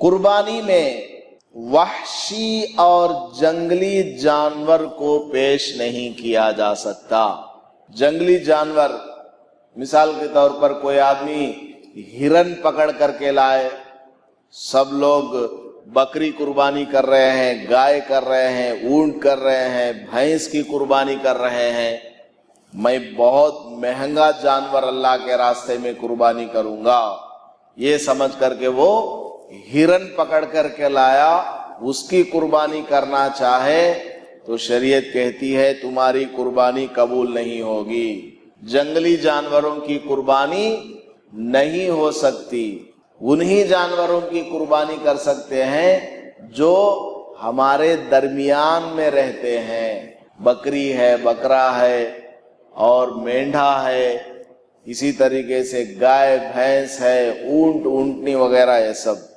कुर्बानी में वहशी और जंगली जानवर को पेश नहीं किया जा सकता। जंगली जानवर, मिसाल के तौर पर कोई आदमी हिरन पकड़ करके लाए, सब लोग बकरी कुर्बानी कर रहे हैं, गाय कर रहे हैं, ऊंट कर रहे हैं, भैंस की कुर्बानी कर रहे हैं, मैं बहुत महंगा जानवर अल्लाह के रास्ते में कुर्बानी करूंगा, ये समझ करके वो हिरन पकड़ करके लाया, उसकी कुर्बानी करना चाहे तो शरीयत कहती है तुम्हारी कुर्बानी कबूल नहीं होगी। जंगली जानवरों की कुर्बानी नहीं हो सकती। उन्हीं जानवरों की कुर्बानी कर सकते हैं जो हमारे दरमियान में रहते हैं। बकरी है, बकरा है और मेंढा है, इसी तरीके से गाय भैंस है, ऊंट ऊंटनी वगैरह, ये सब